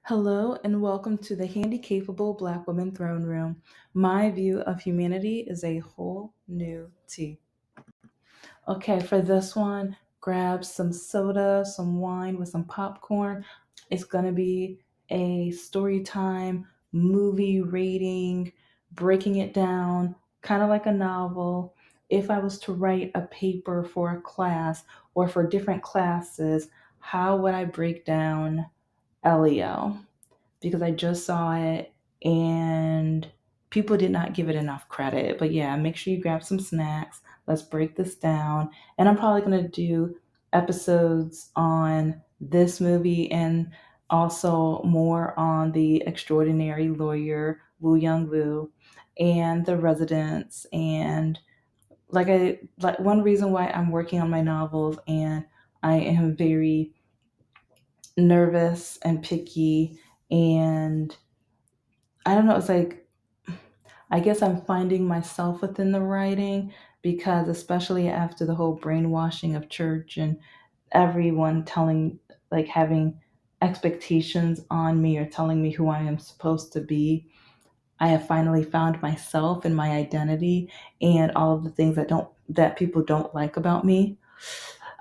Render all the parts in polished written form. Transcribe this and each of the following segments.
Hello and welcome to the Handicapable Black Women Throne Room. My view of humanity is a whole new tea. Okay, for this one, grab some soda, some wine with some popcorn. It's going to be a story time, movie reading, breaking it down, kind of like a novel. If I was to write a paper for a class or for different classes, how would I break down Elio? Because I just saw it and people did not give it enough credit. But yeah, make sure you grab some snacks. Let's break this down. And I'm probably going to do episodes on this movie and also more on the extraordinary lawyer Woo Young Woo and the residents and like one reason why I'm working on my novels and I am very nervous and picky and I don't know, it's like I guess I'm finding myself within the writing because especially after the whole brainwashing of church and everyone telling like having expectations on me or telling me who I am supposed to be, I have finally found myself and my identity and all of the things that people don't like about me.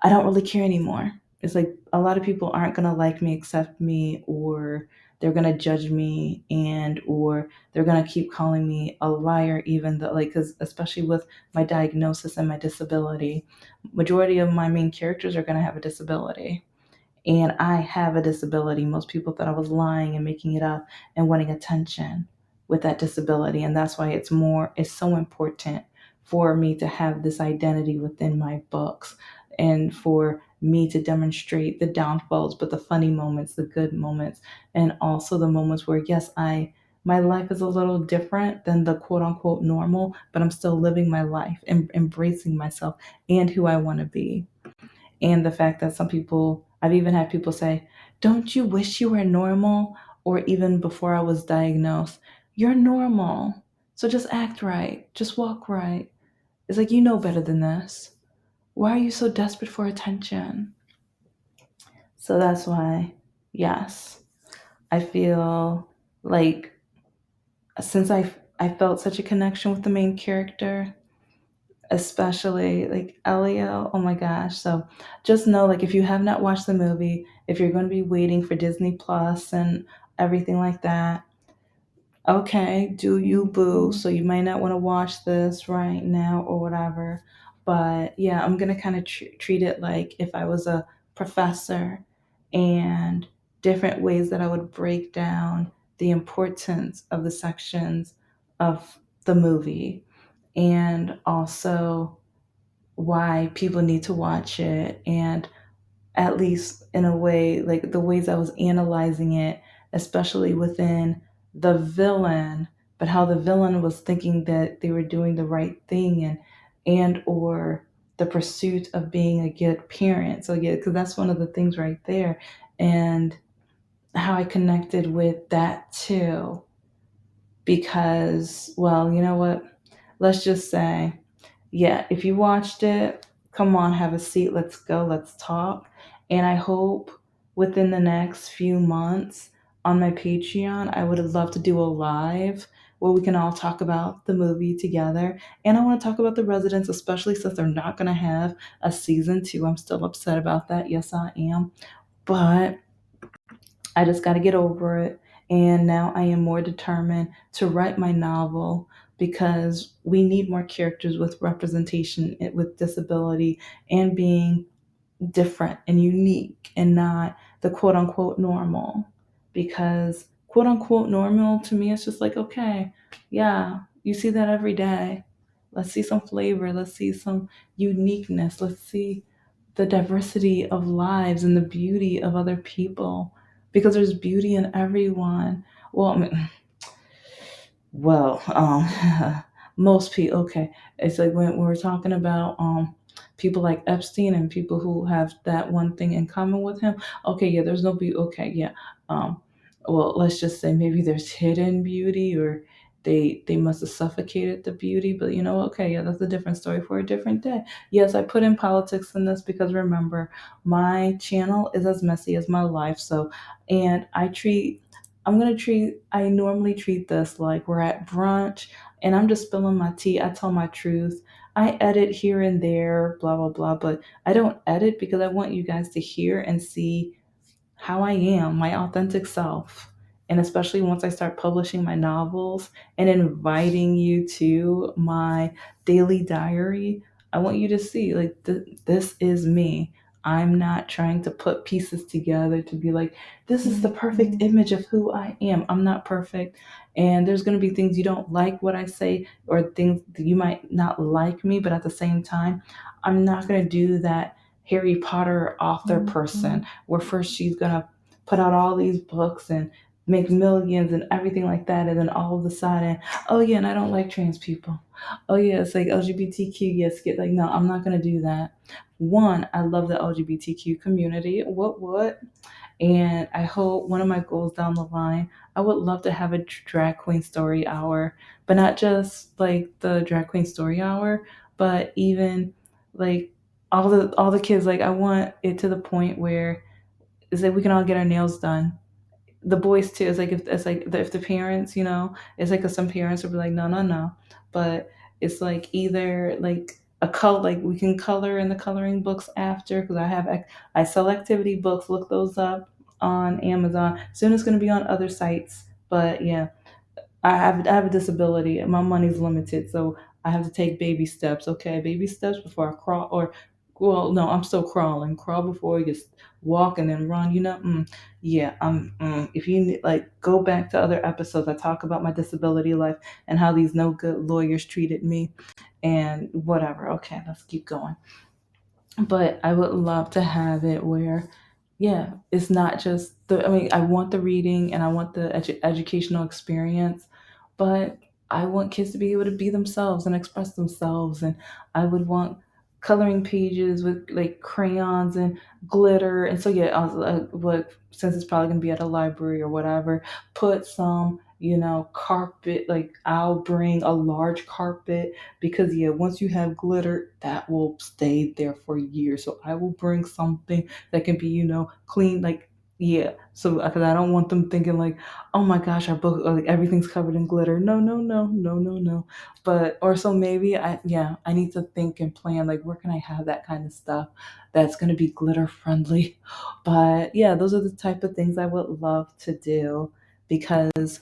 I don't really care anymore. It's like a lot of people aren't going to like me, accept me, or they're going to judge me and or they're going to keep calling me a liar even though like cuz especially with my diagnosis and my disability, majority of my main characters are going to have a disability and I have a disability. Most people thought I was lying and making it up and wanting attention with that disability. And that's why it's so important for me to have this identity within my books and for me to demonstrate the downfalls, but the funny moments, the good moments, and also the moments where, yes, my life is a little different than the quote unquote normal, but I'm still living my life and embracing myself and who I want to be. And the fact that I've even had people say, don't you wish you were normal? Or even before I was diagnosed, you're normal. So just act right, just walk right. It's like, you know better than this. Why are you so desperate for attention? So that's why, yes, I feel like since I felt such a connection with the main character, especially like Elio. Oh my gosh. So just know like if you have not watched the movie, if you're going to be waiting for Disney Plus and everything like that, okay, do you boo. So you might not want to watch this right now or whatever. But yeah, I'm going to kind of treat it like if I was a professor and different ways that I would break down the importance of the sections of the movie and also why people need to watch it and at least in a way like the ways I was analyzing it, especially within the villain, but how the villain was thinking that they were doing the right thing and or the pursuit of being a good parent. So yeah, because that's one of the things right there, and how I connected with that too. Because well, you know what? Let's just say yeah, if you watched it, come on, have a seat. Let's go. Let's talk. And I hope within the next few months on my Patreon, I would love to do a live where we can all talk about the movie together. And I want to talk about the residents, especially since they're not going to have a season two. I'm still upset about that. Yes, I am. But I just got to get over it. And now I am more determined to write my novel because we need more characters with representation, with disability, and being different and unique and not the quote unquote normal. Because quote unquote normal to me is just like, okay, yeah, you see that every day. Let's see some flavor. Let's see some uniqueness. Let's see the diversity of lives and the beauty of other people because there's beauty in everyone. Well, I mean, most people, okay. It's like when we're talking about people like Epstein and people who have that one thing in common with him. Okay, yeah, there's no beauty. Okay, yeah. Um, well, let's just say maybe there's hidden beauty or they must have suffocated the beauty, but you know, okay, yeah, that's a different story for a different day. Yes, I put in politics in this because remember, my channel is as messy as my life. So, and I treat I normally treat this like we're at brunch and I'm just spilling my tea. I tell my truth. I edit here and there, blah, blah, blah, but I don't edit because I want you guys to hear and see how I am, my authentic self. And especially once I start publishing my novels and inviting you to my daily diary, I want you to see like this is me. I'm not trying to put pieces together to be like, this is the perfect image of who I am. I'm not perfect. And there's going to be things you don't like what I say, or things that you might not like me, but at the same time, I'm not going to do that Harry Potter author person where first she's gonna put out all these books and make millions and everything like that, and then all of a sudden, oh yeah, and I don't like trans people. Oh yeah, it's like LGBTQ. Yes, get like no, I'm not gonna do that. One, I love the LGBTQ community. What? And I hope one of my goals down the line, I would love to have a drag queen story hour, but not just like the drag queen story hour, but even like all the kids. Like I want it to the point where it's like we can all get our nails done. The boys too. It's like if the parents, it's like 'cause some parents will be like, no, no, no, but it's like either like a color, like we can color in the coloring books after because I sell activity books. Look those up on Amazon. Soon it's going to be on other sites, but yeah, I have a disability and my money's limited, so I have to take baby steps. Okay, baby steps before I crawl, or well, no, I'm still crawling. Crawl before you walk and then run. Yeah. If you like, go back to other episodes. I talk about my disability life and how these no good lawyers treated me, and whatever. Okay, let's keep going. But I would love to have it where, yeah, it's not just I mean, I want the reading and I want the educational experience, but I want kids to be able to be themselves and express themselves. And I would want coloring pages with like crayons and glitter. And so, yeah, I was, since it's probably going to be at a library or whatever, put some, carpet. Like, I'll bring a large carpet because yeah, once you have glitter, that will stay there for years. So I will bring something that can be, clean, like, yeah. So because I don't want them thinking like, oh my gosh, our book, like everything's covered in glitter. No, no, no, no, no, no. But or so maybe I need to think and plan like where can I have that kind of stuff that's going to be glitter friendly. But yeah, those are the type of things I would love to do because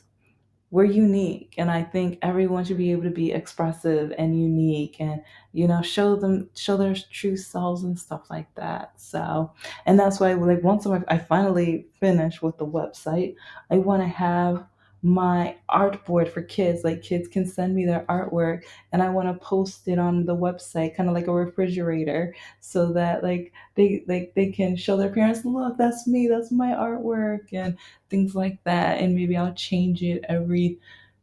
we're unique, and I think everyone should be able to be expressive and unique, and show their true selves and stuff like that. So, and that's why like once I finally finish with the website, I want to have my art board for kids. Like kids can send me their artwork and I want to post it on the website, kind of like a refrigerator, so that they can show their parents, look, that's me, that's my artwork, and things like that. And maybe I'll change it every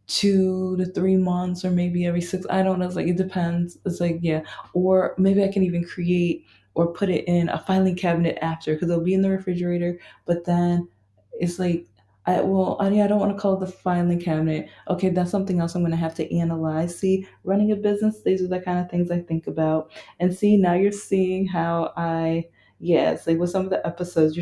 2 to 3 months, or maybe every six. I don't know. It's like it depends. It's like yeah, or maybe I can even create or put it in a filing cabinet after because it'll be in the refrigerator. But then it's like I don't want to call it the filing cabinet. Okay, that's something else I'm going to have to analyze. See, running a business, these are the kind of things I think about. And see, now you're seeing how yeah, it's like with some of the episodes,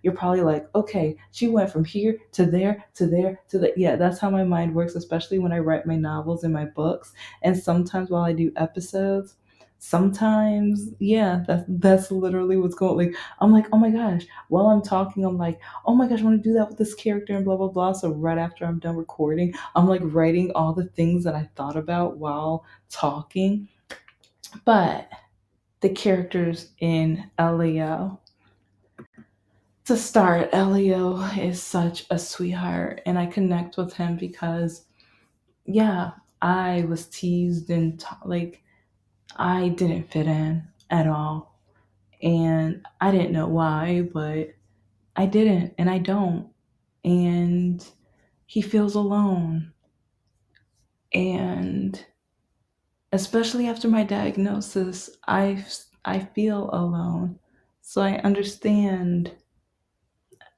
you're probably like, okay, she went from here to there to there to the yeah. That's how my mind works, especially when I write my novels and my books. And sometimes while I do episodes, sometimes yeah, that's literally what's going. Like I'm like, oh my gosh, while I'm talking, I'm like, oh my gosh, I want to do that with this character and blah blah blah. So right after I'm done recording, I'm like writing all the things that I thought about while talking. But the characters in Elio. To start, Elio is such a sweetheart, and I connect with him because, yeah, I was teased and like I didn't fit in at all, and I didn't know why, but I didn't, and I don't, and he feels alone, and especially after my diagnosis, I feel alone, so I understand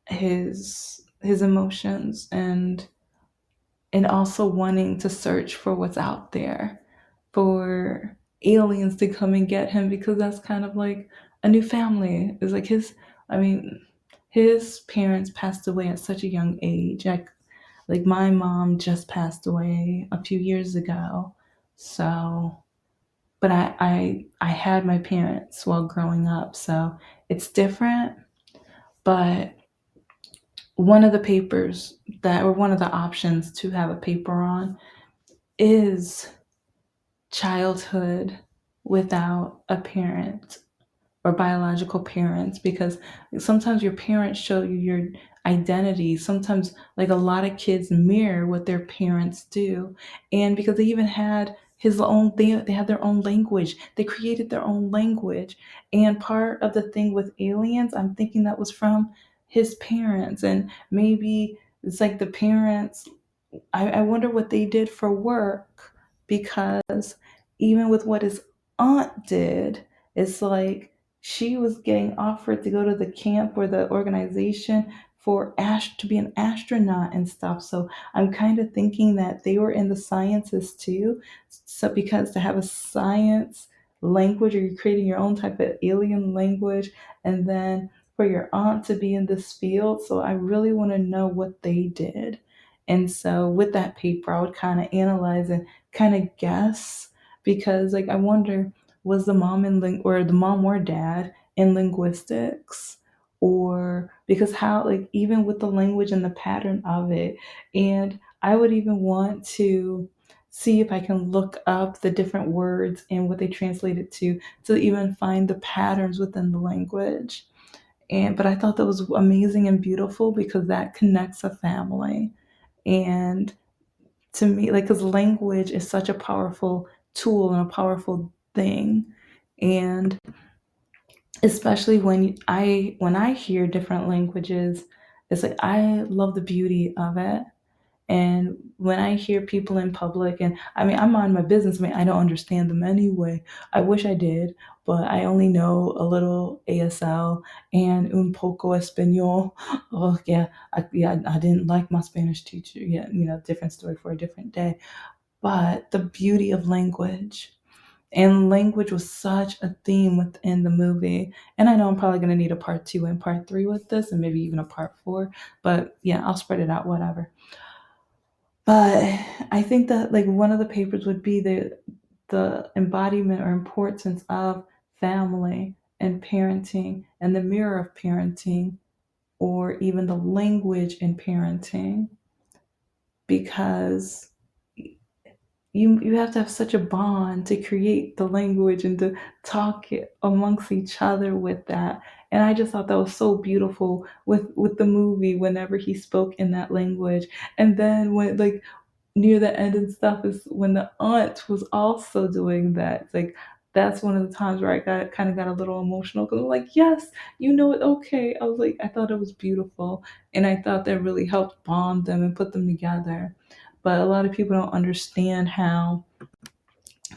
his emotions and also wanting to search for what's out there, for aliens to come and get him because that's kind of like a new family. It's like his, I mean, his parents passed away at such a young age. Like my mom just passed away a few years ago. So, but I had my parents while growing up, so it's different. But one of the papers that, or one of the options to have a paper on, is childhood without a parent or biological parents, because sometimes your parents show you your identity. Sometimes, like, a lot of kids mirror what their parents do. And because they even had his own, they had their own language, they created their own language. And part of the thing with aliens, I'm thinking that was from his parents. And maybe it's like the parents, I wonder what they did for work, because even with what his aunt did, it's like she was getting offered to go to the camp or the organization for to be an astronaut and stuff. So I'm kind of thinking that they were in the sciences too. So because to have a science language, or you're creating your own type of alien language, and then for your aunt to be in this field. So I really want to know what they did. And so with that paper, I would kind of analyze and kind of guess, because like I wonder, was the mom or the mom or dad in linguistics, or because how, like, even with the language and the pattern of it. And I would even want to see if I can look up the different words and what they translated to even find the patterns within the language. And but I thought that was amazing and beautiful, because that connects a family. And to me, like, because language is such a powerful tool and a powerful thing. And especially when I hear different languages, it's like I love the beauty of it. And when I hear people in public, and I mean, I'm on my business, I mean, I don't understand them anyway. I wish I did, but I only know a little ASL and un poco español. Oh, yeah. I didn't like my Spanish teacher. Yeah, different story for a different day. But the beauty of language. And language was such a theme within the movie. And I know I'm probably going to need a part two and part three with this, and maybe even a part four. But yeah, I'll spread it out, whatever. But I think that, like, one of the papers would be the embodiment or importance of family and parenting, and the mirror of parenting, or even the language in parenting, because you have to have such a bond to create the language and to talk it amongst each other with that. And I just thought that was so beautiful with the movie whenever he spoke in that language. And then when, like, near the end and stuff, is when the aunt was also doing that. It's like that's one of the times where I got a little emotional, because I'm like, yes, it, okay. I was like, I thought it was beautiful, and I thought that really helped bond them and put them together. But a lot of people don't understand how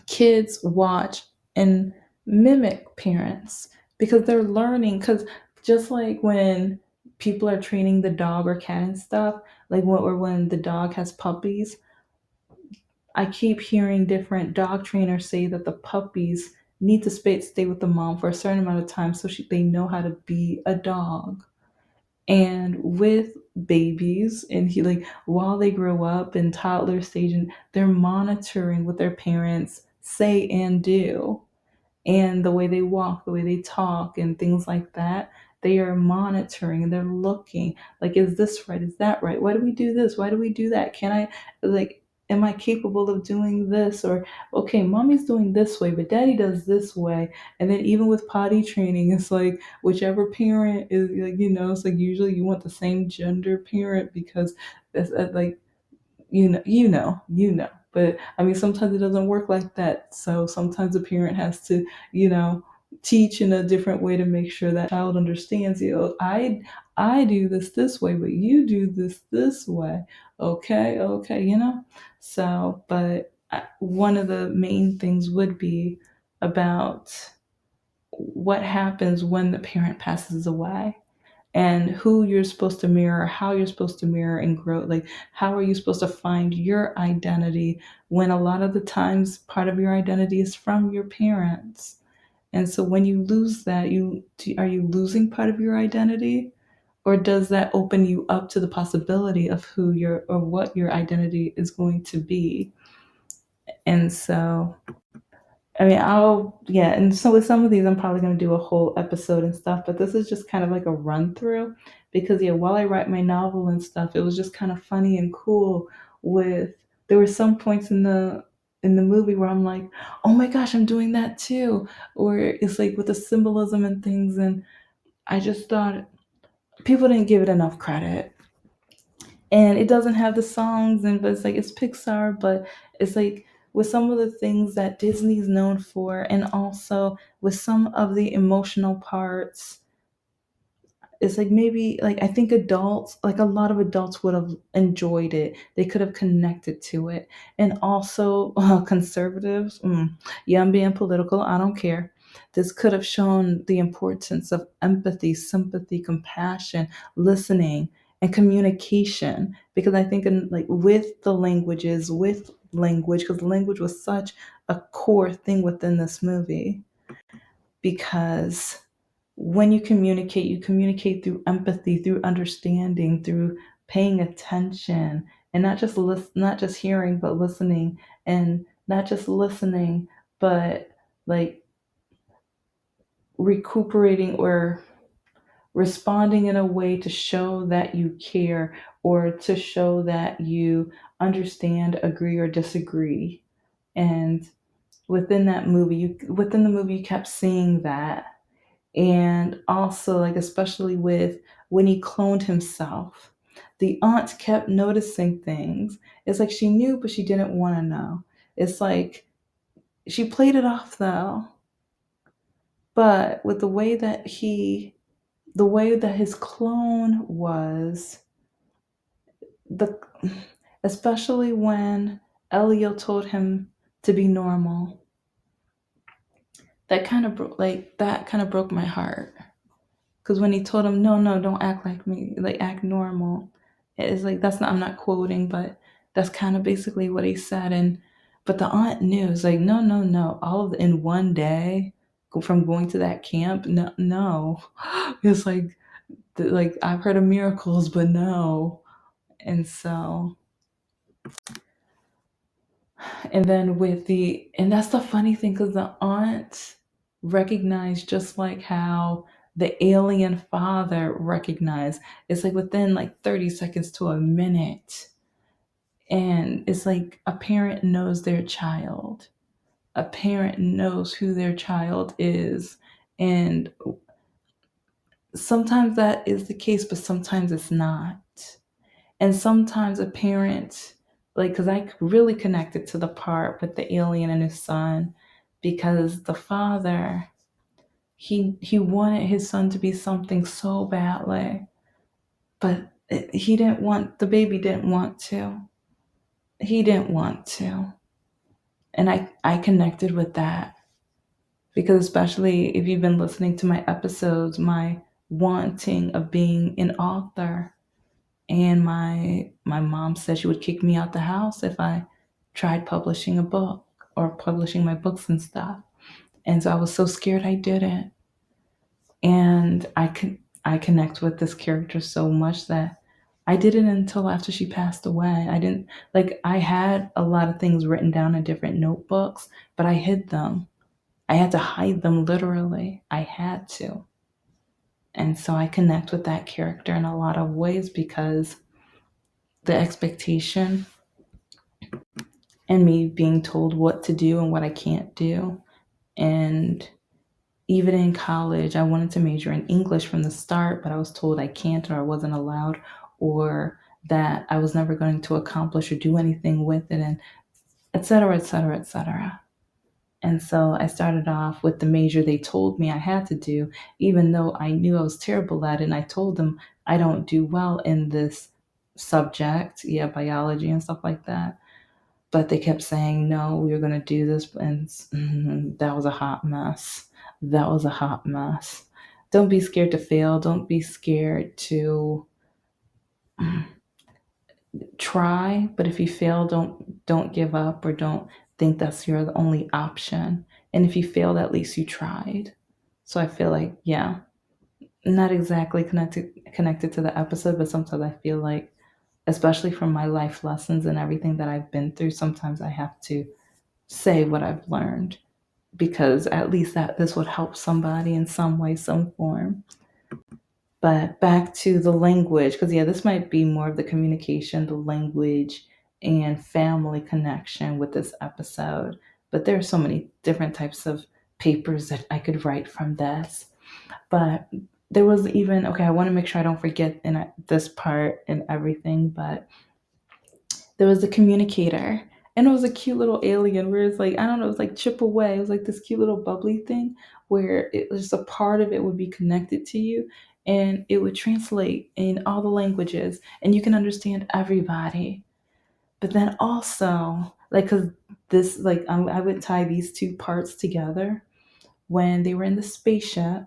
kids watch and mimic parents, because they're learning. Because just like when people are training the dog or cat and stuff, like when the dog has puppies, I keep hearing different dog trainers say that the puppies need to stay with the mom for a certain amount of time, so they know how to be a dog. And with babies, and he, like, while they grow up in toddler stage, and they're monitoring what their parents say and do, and the way they walk, the way they talk, and things like that. They are monitoring and they're looking, like, is this right? Is that right? Why do we do this? Why do we do that? Can I, like, am I capable of doing this? Or, okay, mommy's doing this way, but daddy does this way. And then even with potty training, it's like whichever parent is, like, it's like usually you want the same gender parent, because it's like, but I mean, sometimes it doesn't work like that. So sometimes the parent has to, you know, teach in a different way to make sure that child understands, I do this way, but you do this way. Okay. So, but one of the main things would be about what happens when the parent passes away, and who you're supposed to mirror, how you're supposed to mirror and grow. Like, how are you supposed to find your identity, when a lot of the times part of your identity is from your parents? And so when you lose that, are you losing part of your identity? or does that open you up to the possibility of who your or what your identity is going to be? And so, I mean, yeah, and so with some of these, I'm probably going to do a whole episode and stuff, but this is just kind of like a run through because, yeah, while I write my novel and stuff, it was just kind of funny and cool with, there were some points in the movie where I'm like, oh my gosh, I'm doing that too. Or it's like with the symbolism and things. And I just thought people didn't give it enough credit. And it doesn't have the songs, and but it's like it's Pixar, but it's like with some of the things that Disney's known for, and also with some of the emotional parts, it's like maybe like I think adults, like a lot of adults would have enjoyed it. They could have connected to it. And also conservatives, yeah, I'm being political, I don't care. This could have shown the importance of empathy, sympathy, compassion, listening, and communication, because I think in like with the languages, with language, because language was such a core thing within this movie, because when you communicate through empathy, through understanding, through paying attention, and not just hearing, but listening, and not just listening, but like recuperating or responding in a way to show that you care or to show that you understand, agree, or disagree. And within the movie, you kept seeing that. And also, like, especially with when he cloned himself, the aunt kept noticing things. It's like she knew, but she didn't want to know. It's like she played it off though, but with the way that his clone was, the especially when Elio told him to be normal, that kind of broke my heart. Because when he told him, no, no, don't act like me, like act normal, it's like that's not, I'm not quoting, but that's kind of basically what he said. And but the aunt knew, it's like, no, no, no, all of in one day, from going to that camp, no, no, it's like I've heard of miracles, but no. And so, and then and that's the funny thing, because the aunt recognized just like how the alien father recognized. It's like within like 30 seconds to a minute. And it's like a parent knows their child. A parent knows who their child is. And sometimes that is the case, but sometimes it's not. And sometimes a parent, like, because I really connected to the part with the alien and his son, because the father, he wanted his son to be something so badly, but he didn't want, the baby didn't want to. He didn't want to. And I connected with that, because especially if you've been listening to my episodes, my wanting of being an author. And my mom said she would kick me out the house if I tried publishing a book or publishing my books and stuff. And so I was so scared I didn't. And I connect with this character so much that I didn't until after she passed away. I didn't, like, I had a lot of things written down in different notebooks, but I hid them. I had to hide them literally. I had to. And so I connect with that character in a lot of ways, because the expectation and me being told what to do and what I can't do. And even in college, I wanted to major in English from the start, but I was told I can't, or I wasn't allowed, or that I was never going to accomplish or do anything with it, and et cetera, et cetera, et cetera. And so I started off with the major they told me I had to do, even though I knew I was terrible at it. And I told them I don't do well in this subject, yeah, biology and stuff like that. But they kept saying, no, we were going to do this. And that was a hot mess. That was a hot mess. Don't be scared to fail. Don't be scared to try. But if you fail, don't give up, or don't think that's your the only option. And if you failed, at least you tried. So I feel like, yeah, not exactly connected to the episode, but sometimes I feel like, especially from my life lessons and everything that I've been through, sometimes I have to say what I've learned because at least that this would help somebody in some way, some form. But back to the language, because yeah, this might be more of the communication, the language, and family connection with this episode. But there are so many different types of papers that I could write from this. But there was even, okay, I want to make sure I don't forget in this part and everything, but there was the communicator. And it was a cute little alien where it's like, I don't know, it was like chip away. It was like this cute little bubbly thing where it was just a part of it would be connected to you and it would translate in all the languages and you can understand everybody. But then also, like, because this, like, I would tie these two parts together when they were in the spaceship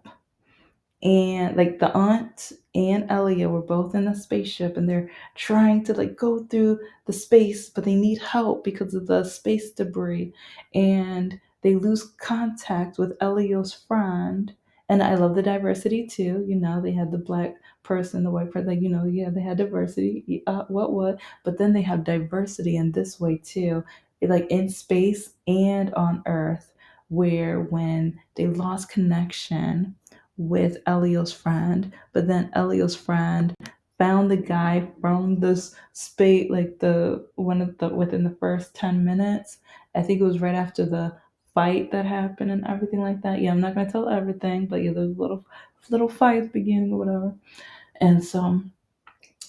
and like the aunt and Elio were both in the spaceship and they're trying to like go through the space, but they need help because of the space debris and they lose contact with Elio's friend. And I love the diversity too. You know, they had the black person, the white person, like, you know, yeah, they had diversity. What? But then they have diversity in this way too, like in space and on Earth, where when they lost connection with Elio's friend, but then Elio's friend found the guy from this space, like the one of the within the first 10 minutes. I think it was right after the fight that happened and everything like that. Yeah, I'm not gonna tell everything, but yeah, there's little fights beginning or whatever. And so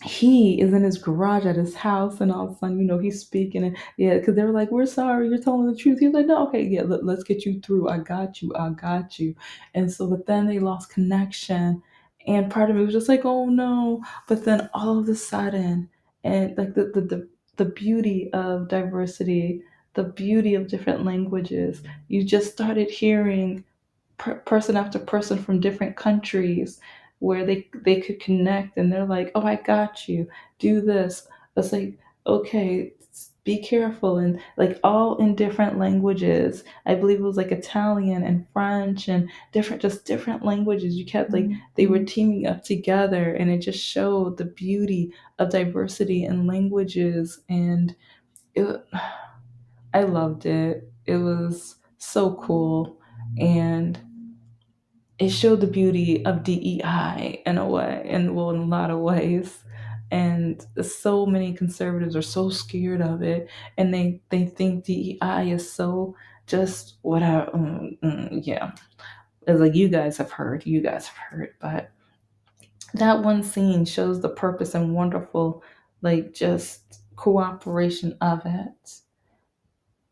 he is in his garage at his house, and all of a sudden, you know, he's speaking, and yeah, because they were like, "We're sorry, you're telling the truth." He's like, "No, okay, yeah, let's get you through. I got you." And so, but then they lost connection, and part of me was just like, "Oh no!" But then all of a sudden, and like the beauty of diversity, the beauty of different languages, you just started hearing person after person from different countries where they could connect and they're like, oh, I got you, do this. It's like, okay, be careful, and like all in different languages. I believe it was like Italian and French and different, just different languages. You kept like they were teaming up together and it just showed the beauty of diversity in languages. And it, I loved it. It was so cool. And it showed the beauty of DEI in a way, and well, in a lot of ways. And so many conservatives are so scared of it, and they think DEI is so just whatever. Yeah, it's like you guys have heard, but that one scene shows the purpose and wonderful, like just cooperation of it.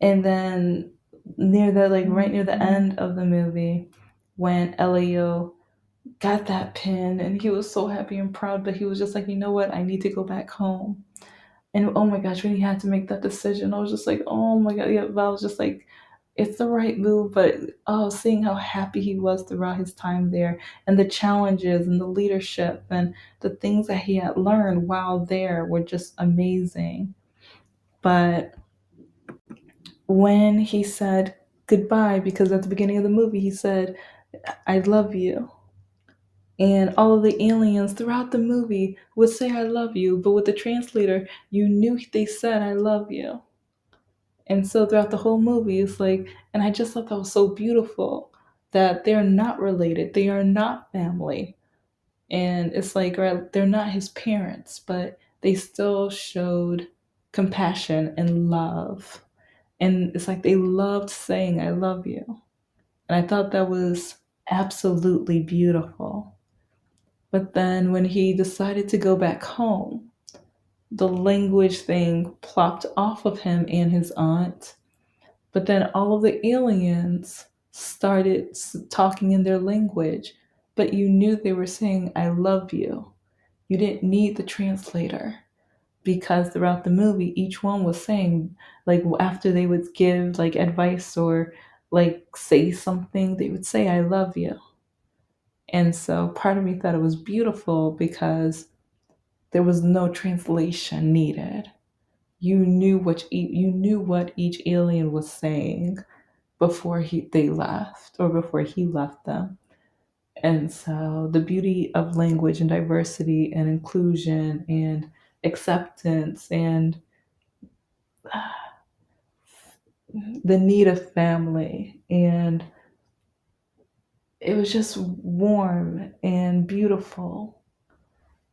And then near the like right near the end of the movie, when Elio got that pin and he was so happy and proud, but he was just like, you know what, I need to go back home. And oh my gosh, when he had to make that decision, I was just like, oh my god, yeah, but I was just like, it's the right move. But oh, seeing how happy he was throughout his time there and the challenges and the leadership and the things that he had learned while there were just amazing. But when he said goodbye, because at the beginning of the movie he said, I love you, and all of the aliens throughout the movie would say, I love you. But with the translator, you knew they said, I love you. And so throughout the whole movie, it's like, and I just thought that was so beautiful that they're not related. They are not family. And it's like, right, they're not his parents, but they still showed compassion and love. And it's like they loved saying, I love you. And I thought that was absolutely beautiful. But then when he decided to go back home, the language thing plopped off of him and his aunt. But then all of the aliens started talking in their language, but you knew they were saying, I love you. You didn't need the translator because throughout the movie, each one was saying, like, after they would give like advice or like say something, they would say, I love you. And so part of me thought it was beautiful because there was no translation needed. You knew what each alien was saying before they left or before he left them. And so the beauty of language and diversity and inclusion and acceptance and the need of family, and it was just warm and beautiful.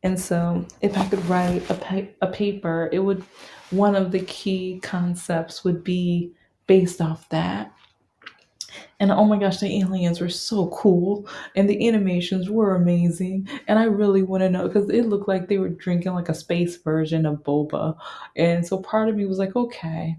And so if I could write a paper, it would, one of the key concepts would be based off that. And oh my gosh, the aliens were so cool, and the animations were amazing. And I really want to know because it looked like they were drinking like a space version of boba. And so part of me was like, okay,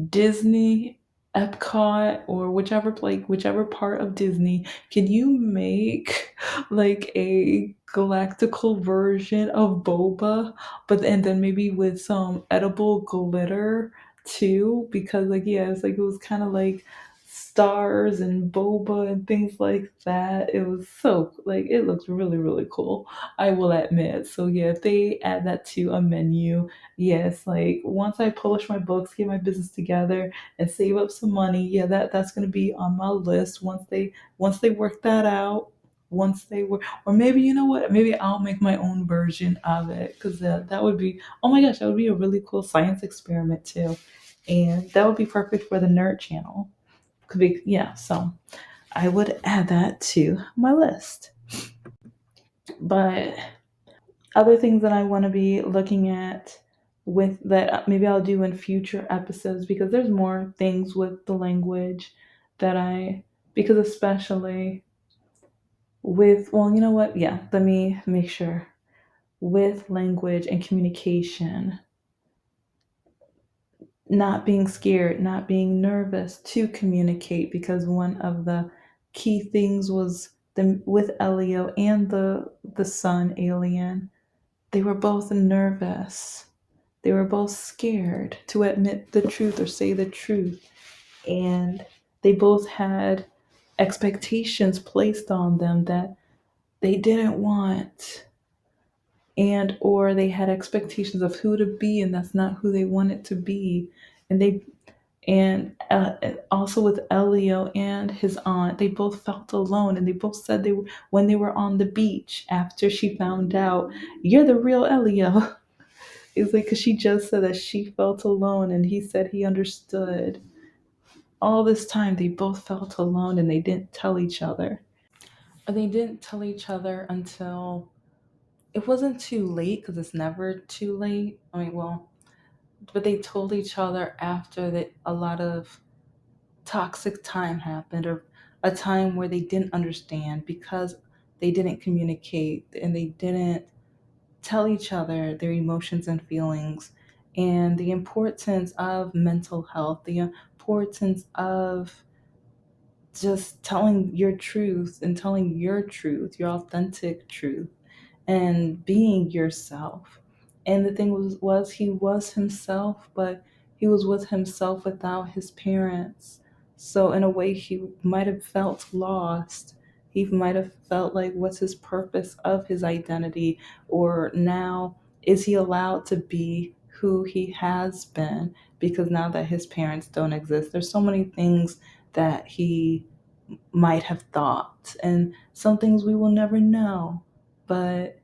Disney, Epcot, or whichever part of Disney, can you make like a galactical version of boba, but and then maybe with some edible glitter too? Because like yeah, it's like it was kind of like stars and boba and things like that. It was so like it looks really really cool. I will admit. So yeah, if they add that to a menu, yes, like once I publish my books, get my business together, and save up some money, yeah, that's gonna be on my list. Once they work that out, once they work, or maybe you know what? Maybe I'll make my own version of it because that would be, oh my gosh, that would be a really cool science experiment too, and that would be perfect for the nerd channel. Could be yeah. So I would add that to my list, but other things that I want to be looking at with that maybe I'll do in future episodes because there's more things with the language that I because especially with well you know what yeah let me make sure with language and communication, not being scared, not being nervous to communicate because one of the key things was the with Elio and the son alien, they were both nervous. They were both scared to admit the truth or say the truth. And they both had expectations placed on them that they didn't want. And or they had expectations of who to be and that's not who they wanted to be. And they and also with Elio and his aunt, they both felt alone, and they both said they were when they were on the beach after she found out you're the real Elio. It's like because she just said that she felt alone, and he said he understood. All this time, they both felt alone, and they didn't tell each other. Or they didn't tell each other until it wasn't too late because it's never too late. I mean, well, but they told each other after that a lot of toxic time happened, or a time where they didn't understand because they didn't communicate and they didn't tell each other their emotions and feelings, and the importance of mental health, the importance of just telling your truth and telling your truth, your authentic truth, and being yourself. And the thing was he was himself, but he was with himself without his parents. So in a way he might have felt lost. He might have felt like what's his purpose of his identity, or now is he allowed to be who he has been because now that his parents don't exist. There's so many things that he might have thought and some things we will never know. But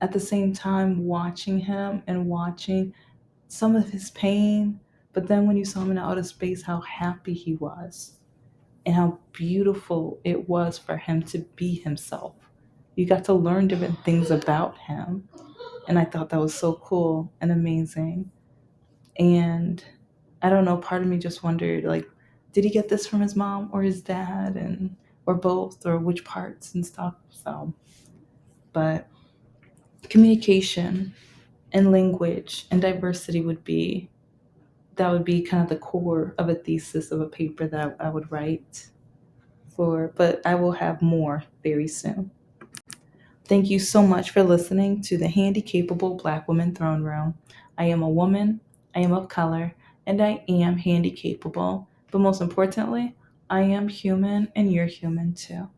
at the same time watching him and watching some of his pain, but then when you saw him in outer space, how happy he was and how beautiful it was for him to be himself. You got to learn different things about him. And I thought that was so cool and amazing. And I don't know, part of me just wondered like, did he get this from his mom or his dad and or both or which parts and stuff. So but communication and language and diversity would be that would be kind of the core of a thesis of a paper that I would write for, but I will have more very soon. Thank you so much for listening to the Handicapable Black Woman Throne Room. I am a woman, I am of color, and I am handy capable. But most importantly, I am human and you're human too.